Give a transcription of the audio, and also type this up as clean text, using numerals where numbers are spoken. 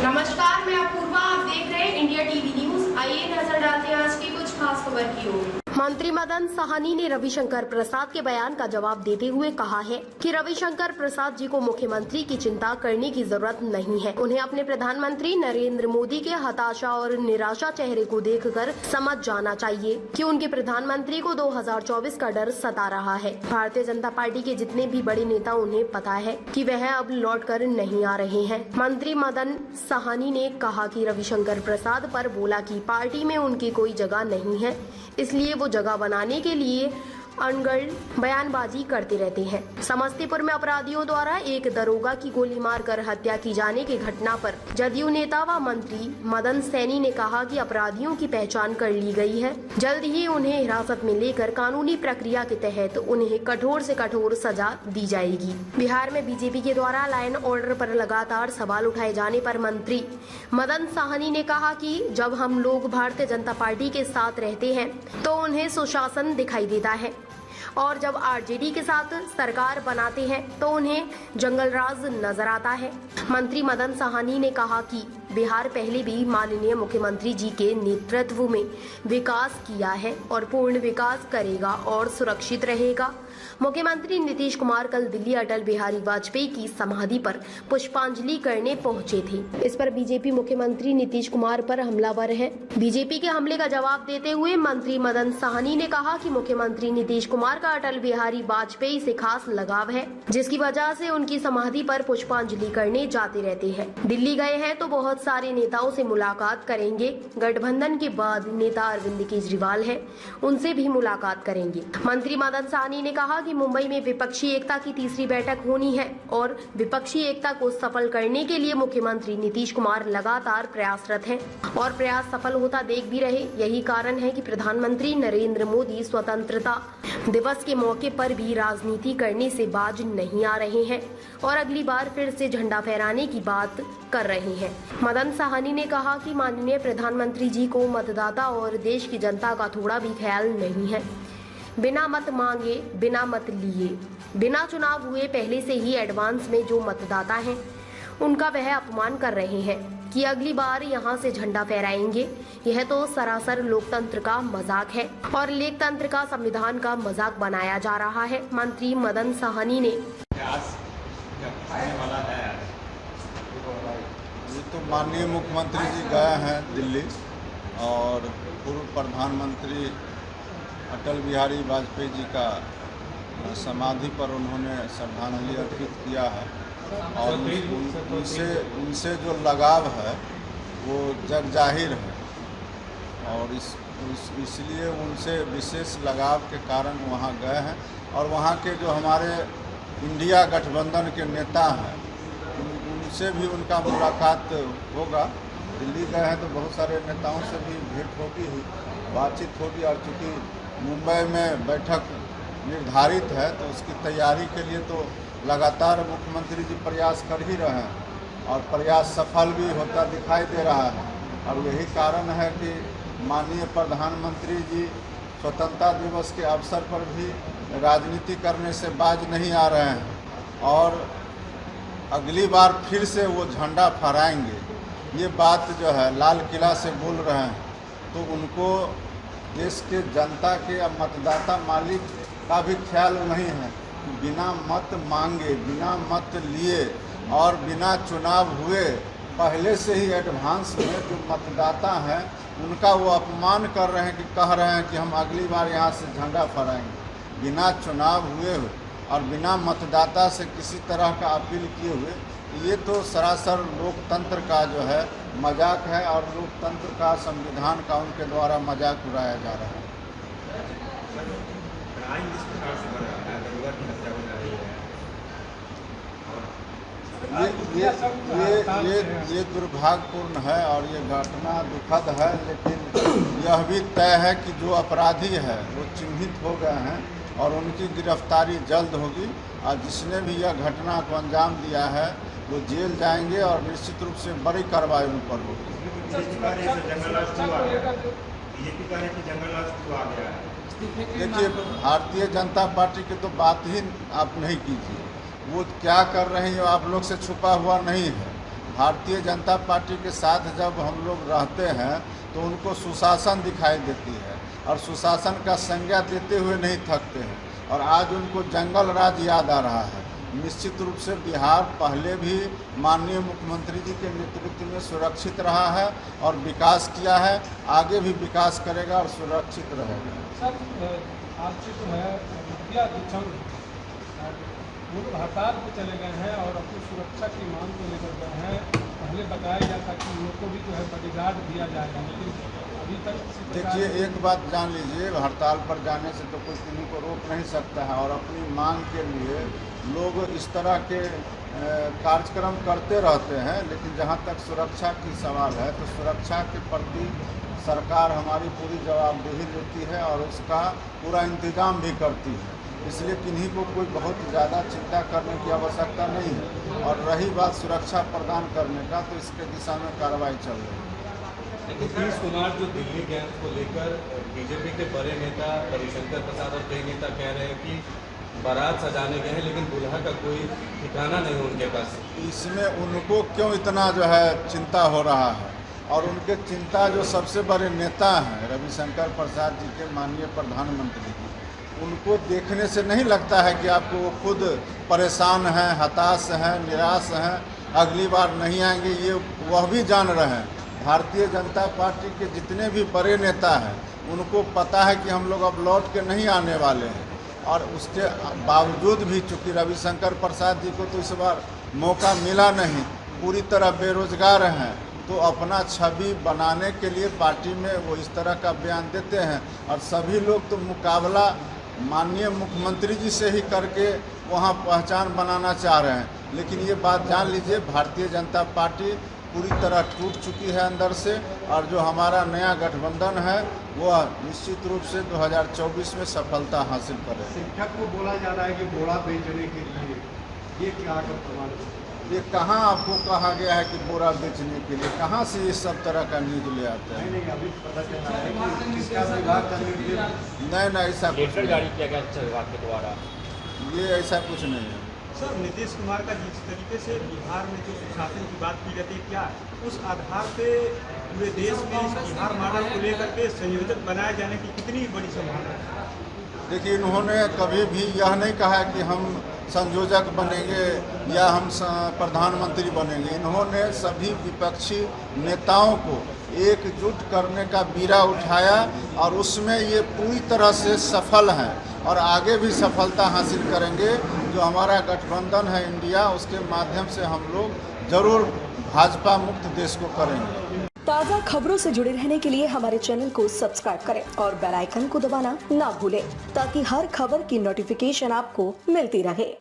नमस्कार, मैं अपूर्वा। आप देख रहे हैं इंडिया टीवी न्यूज। आइए नजर डालते हैं आज की कुछ खास खबर की ओर। मंत्री मदन साहनी ने रविशंकर प्रसाद के बयान का जवाब देते हुए कहा है कि रविशंकर प्रसाद जी को मुख्यमंत्री की चिंता करने की जरूरत नहीं है। उन्हें अपने प्रधानमंत्री नरेंद्र मोदी के हताशा और निराशा चेहरे को देखकर समझ जाना चाहिए कि उनके प्रधानमंत्री को 2024 का डर सता रहा है। भारतीय जनता पार्टी के जितने भी बड़े नेता उन्हें पता है कि वह अब लौट कर नहीं आ रहे हैं। मंत्री मदन साहनी ने कहा कि रविशंकर प्रसाद पर बोला कि पार्टी में उनकी कोई जगह नहीं है, इसलिए वो जगह बनाने के लिए अनगढ़ बयानबाजी करते रहते हैं। समस्तीपुर में अपराधियों द्वारा एक दरोगा की गोली मारकर हत्या की जाने की घटना पर जदयू नेता व मंत्री मदन सैनी ने कहा कि अपराधियों की पहचान कर ली गई है। जल्द ही उन्हें हिरासत में लेकर कानूनी प्रक्रिया के तहत उन्हें कठोर से कठोर सजा दी जाएगी। बिहार में बीजेपी के द्वारा लॉ एंड ऑर्डर पर लगातार सवाल उठाए जाने पर मंत्री मदन साहनी ने कहा कि जब हम लोग भारतीय जनता पार्टी के साथ रहते हैं तो उन्हें सुशासन दिखाई देता है और जब आरजेडी के साथ सरकार बनाते हैं तो उन्हें जंगल राज नजर आता है। मंत्री मदन साहनी ने कहा कि बिहार पहले भी माननीय मुख्यमंत्री जी के नेतृत्व में विकास किया है और पूर्ण विकास करेगा और सुरक्षित रहेगा। मुख्यमंत्री नीतीश कुमार कल दिल्ली अटल बिहारी वाजपेयी की समाधि पर पुष्पांजलि करने पहुंचे थे। इस पर बीजेपी मुख्यमंत्री नीतीश कुमार पर हमलावर है। बीजेपी के हमले का जवाब देते हुए मंत्री मदन साहनी ने कहा कि मुख्यमंत्री नीतीश कुमार का अटल बिहारी वाजपेयी से खास लगाव है, जिसकी वजह से उनकी समाधि पर पुष्पांजलि करने जाते रहते हैं। दिल्ली गए हैं तो बहुत सारे नेताओं से मुलाकात करेंगे। गठबंधन के बाद नेता अरविंद केजरीवाल है, उनसे भी मुलाकात करेंगे। मंत्री मदन साहनी ने कहा कि मुंबई में विपक्षी एकता की तीसरी बैठक होनी है और विपक्षी एकता को सफल करने के लिए मुख्यमंत्री नीतीश कुमार लगातार प्रयासरत हैं और प्रयास सफल होता देख भी रहे। यही कारण है कि प्रधानमंत्री नरेंद्र मोदी स्वतंत्रता दिवस के मौके पर भी राजनीति करने से बाज नहीं आ रहे हैं और अगली बार फिर से झंडा फहराने की बात कर रहे हैं। मदन साहनी ने कहा कि माननीय प्रधानमंत्री जी को मतदाता और देश की जनता का थोड़ा भी ख्याल नहीं है। बिना मत मांगे, बिना मत लिए, बिना चुनाव हुए पहले से ही एडवांस में जो मतदाता हैं उनका वह अपमान कर रहे हैं कि अगली बार यहां से झंडा फहराएंगे। यह तो सरासर लोकतंत्र का मजाक है और लोकतंत्र का संविधान का मजाक बनाया जा रहा है। मंत्री मदन साहनी ने तो माननीय मुख्यमंत्री जी गए हैं दिल्ली और पूर्व प्रधानमंत्री अटल बिहारी वाजपेयी जी का समाधि पर उन्होंने श्रद्धांजलि अर्पित किया है और उनसे जो लगाव है वो जग जाहिर है और इसलिए उनसे विशेष लगाव के कारण वहाँ गए हैं और वहाँ के जो हमारे इंडिया गठबंधन के नेता हैं उनसे भी उनका मुलाकात होगा। दिल्ली गए हैं तो बहुत सारे नेताओं से भी भेंट होगी, बातचीत होगी और चूँकि मुंबई में बैठक निर्धारित है तो उसकी तैयारी के लिए तो लगातार मुख्यमंत्री जी प्रयास कर ही रहे हैं और प्रयास सफल भी होता दिखाई दे रहा है और यही कारण है कि माननीय प्रधानमंत्री जी स्वतंत्रता दिवस के अवसर पर भी राजनीति करने से बाज नहीं आ रहे हैं और अगली बार फिर से वो झंडा फहराएंगे। ये बात जो है लाल किला से बोल रहे हैं तो उनको देश के जनता के या मतदाता मालिक का भी ख्याल नहीं है कि बिना मत मांगे, बिना मत लिए और बिना चुनाव हुए पहले से ही एडवांस में जो मतदाता हैं उनका वो अपमान कर रहे हैं कि कह रहे हैं कि हम अगली बार यहाँ से झंडा फहराएंगे। बिना चुनाव हुए और बिना मतदाता से किसी तरह का अपील किए हुए ये तो सरासर लोकतंत्र का जो है मजाक है और लोकतंत्र का संविधान का उनके द्वारा मजाक उड़ाया जा रहा है। ये दुर्भाग्यपूर्ण है और ये घटना दुखद है, लेकिन यह भी तय है कि जो अपराधी है वो चिन्हित हो गए हैं और उनकी गिरफ्तारी जल्द होगी और जिसने भी यह घटना को अंजाम दिया है वो जेल जाएंगे और निश्चित रूप से बड़ी कार्रवाई उन पर होगी। देखिए, भारतीय जनता पार्टी की तो बात ही आप नहीं कीजिए, वो क्या कर रहे हैं आप लोग से छुपा हुआ नहीं है। भारतीय जनता पार्टी के साथ जब हम लोग रहते हैं तो उनको सुशासन दिखाई देती है और सुशासन का संज्ञा देते हुए नहीं थकते हैं, और आज उनको जंगल राज याद आ रहा है। निश्चित रूप से बिहार पहले भी माननीय मुख्यमंत्री जी के नेतृत्व में सुरक्षित रहा है और विकास किया है, आगे भी विकास करेगा और सुरक्षित रहेगा। सर, आज से जो है मुखिया संघ वो लोग हड़ताल पे चले गए हैं और अपनी सुरक्षा की मांग को लेकर गए हैं। पहले बताया गया था कि उनको भी जो है बॉडीगार्ड दिया जाएगा, लेकिन अभी तक देखिए, एक बात जान लीजिए, हड़ताल पर जाने से तो कोई किसी को रोक नहीं सकता है, और अपनी मांग के लिए लोग इस तरह के कार्यक्रम करते रहते हैं। लेकिन जहाँ तक सुरक्षा की सवाल है तो सुरक्षा के प्रति सरकार हमारी पूरी जवाबदेही लेती है और उसका पूरा इंतजाम भी करती है, इसलिए किन्हीं को कोई बहुत ज़्यादा चिंता करने की आवश्यकता नहीं है। और रही बात सुरक्षा प्रदान करने का, तो इसके दिशा में कार्रवाई चल रही है। नीतीश कुमार जो दिल्ली गए को लेकर बीजेपी के बड़े नेता रविशंकर प्रसाद और कई नेता कह रहे हैं कि बारात सजाने गए हैं लेकिन दुल्हा का कोई ठिकाना नहीं उनके पास। इसमें उनको क्यों इतना जो है चिंता हो रहा है, और उनके चिंता जो सबसे बड़े नेता हैं रविशंकर प्रसाद जी के, माननीय प्रधानमंत्री जी, उनको देखने से नहीं लगता है कि आपको वो खुद परेशान हैं, हताश हैं, निराश हैं, अगली बार नहीं आएंगे, ये वह भी जान रहे हैं। भारतीय जनता पार्टी के जितने भी बड़े नेता हैं उनको पता है कि हम लोग अब लौट के नहीं आने वाले हैं, और उसके बावजूद भी चूँकि रविशंकर प्रसाद जी को तो इस बार मौका मिला नहीं, पूरी तरह बेरोजगार हैं, तो अपना छवि बनाने के लिए पार्टी में वो इस तरह का बयान देते हैं। और सभी लोग तो मुकाबला माननीय मुख्यमंत्री जी से ही करके वहाँ पहचान बनाना चाह रहे हैं, लेकिन ये बात जान लीजिए, भारतीय जनता पार्टी पूरी तरह टूट चुकी है अंदर से, और जो हमारा नया गठबंधन है वह निश्चित रूप से 2024 में सफलता हासिल करेगा। शिक्षक को बोला जा रहा है कि बोरा बेचने के लिए, ये क्या प्रमाण है? ये कहाँ आपको कहा गया है कि बोरा बेचने के लिए? कहाँ से ये सब तरह का न्यूज ले आते हैं? नहीं, अभी पता चला है कि शिक्षा विभाग का निर्देश नहीं, ऐसा कुछ नहीं, जारी किया गया शिक्षा विभाग के द्वारा। ये ऐसा कुछ नहीं है। सर, नीतीश कुमार का जिस तरीके से बिहार में जो सुशासन की बात की जाती है, क्या उस आधार पे पूरे देश में इस बिहार मॉडल को लेकर के संयोजक बनाए जाने की कितनी बड़ी संभावना है? देखिए, इन्होंने कभी भी यह नहीं कहा कि हम संयोजक बनेंगे या हम प्रधानमंत्री बनेंगे। इन्होंने सभी विपक्षी नेताओं को एकजुट करने का बीड़ा उठाया और उसमें ये पूरी तरह से सफल हैं और आगे भी सफलता हासिल करेंगे। जो हमारा गठबंधन है इंडिया, उसके माध्यम से हम लोग जरूर भाजपा मुक्त देश को करेंगे। ताज़ा खबरों से जुड़े रहने के लिए हमारे चैनल को सब्सक्राइब करें और बेल आइकन को दबाना ना भूलें, ताकि हर खबर की नोटिफिकेशन आपको मिलती रहे।